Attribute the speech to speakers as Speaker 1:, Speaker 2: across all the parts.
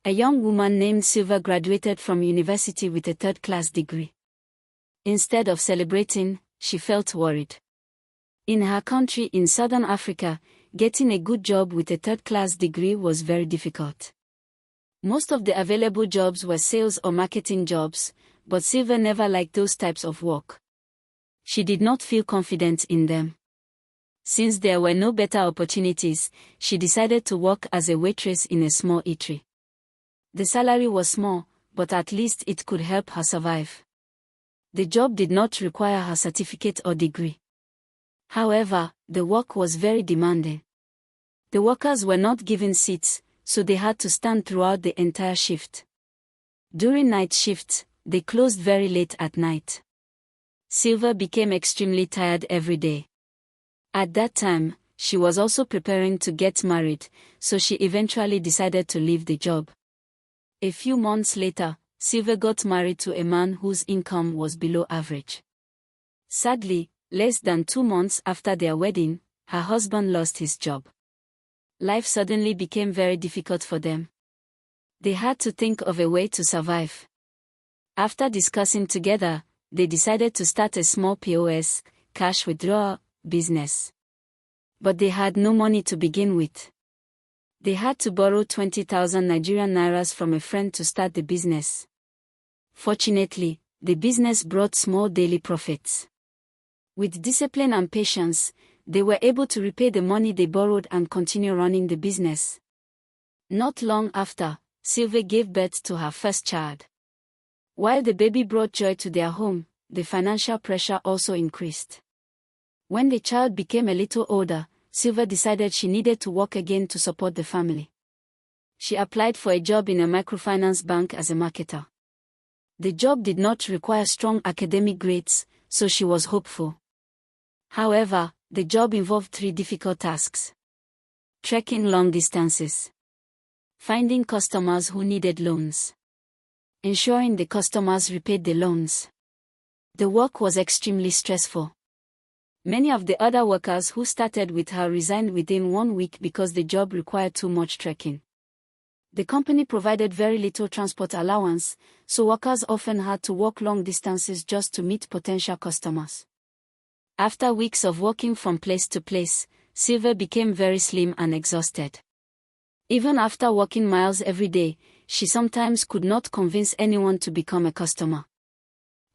Speaker 1: A young woman named Silva graduated from university with a third-class degree. Instead of celebrating, she felt worried. In her country in Southern Africa, getting a good job with a third-class degree was very difficult. Most of the available jobs were sales or marketing jobs, but Silva never liked those types of work. She did not feel confident in them. Since there were no better opportunities, she decided to work as a waitress in a small eatery. The salary was small, but at least it could help her survive. The job did not require her certificate or degree. However, the work was very demanding. The workers were not given seats, so they had to stand throughout the entire shift. During night shifts, they closed very late at night. Silva became extremely tired every day. At that time, she was also preparing to get married, so she eventually decided to leave the job. A few months later, Silva got married to a man whose income was below average. Sadly, less than 2 months after their wedding, her husband lost his job. Life suddenly became very difficult for them. They had to think of a way to survive. After discussing together, they decided to start a small POS, cash withdrawal, business. But they had no money to begin with. They had to borrow 20,000 Nigerian nairas from a friend to start the business. Fortunately, the business brought small daily profits. With discipline and patience, they were able to repay the money they borrowed and continue running the business. Not long after, Silva gave birth to her first child. While the baby brought joy to their home, the financial pressure also increased. When the child became a little older, Silva decided she needed to work again to support the family. She applied for a job in a microfinance bank as a marketer. The job did not require strong academic grades, so she was hopeful. However, the job involved 3 difficult tasks: trekking long distances, finding customers who needed loans, ensuring the customers repaid the loans. The work was extremely stressful. Many of the other workers who started with her resigned within 1 week because the job required too much trekking. The company provided very little transport allowance, so workers often had to walk long distances just to meet potential customers. After weeks of walking from place to place, Silva became very slim and exhausted. Even after walking miles every day, she sometimes could not convince anyone to become a customer.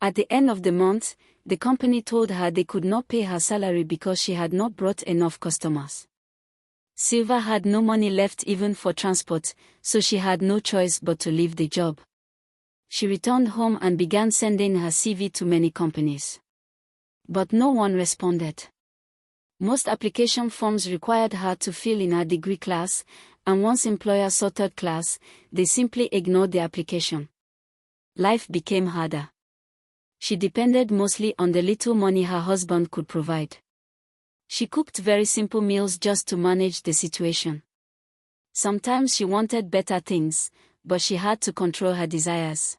Speaker 1: At the end of the month, the company told her they could not pay her salary because she had not brought enough customers. Silva had no money left even for transport, so she had no choice but to leave the job. She returned home and began sending her CV to many companies. But no one responded. Most application forms required her to fill in her degree class, and once employers saw third class, they simply ignored the application. Life became harder. She depended mostly on the little money her husband could provide. She cooked very simple meals just to manage the situation. Sometimes she wanted better things, but she had to control her desires.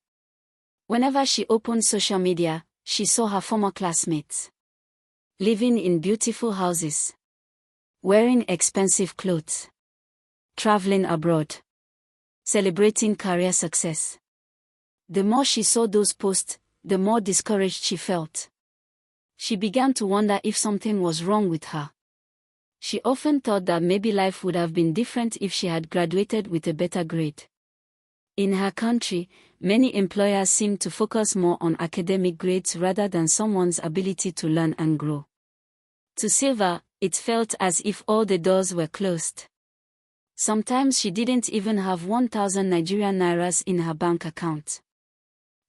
Speaker 1: Whenever she opened social media, she saw her former classmates living in beautiful houses, wearing expensive clothes, traveling abroad, celebrating career success. The more she saw those posts, the more discouraged she felt. She began to wonder if something was wrong with her. She often thought that maybe life would have been different if she had graduated with a better grade. In her country, many employers seem to focus more on academic grades rather than someone's ability to learn and grow. To Silva, it felt as if all the doors were closed. Sometimes she didn't even have 1,000 Nigerian nairas in her bank account.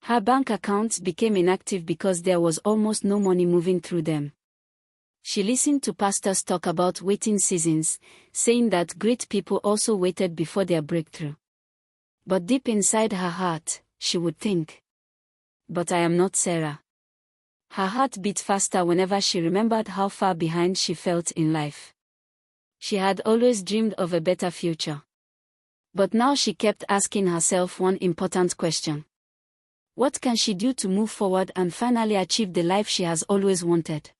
Speaker 1: Her bank accounts became inactive because there was almost no money moving through them. She listened to pastors talk about waiting seasons, saying that great people also waited before their breakthrough. But deep inside her heart, she would think, "But I am not Sarah." Her heart beat faster whenever she remembered how far behind she felt in life. She had always dreamed of a better future. But now she kept asking herself one important question. What can she do to move forward and finally achieve the life she has always wanted?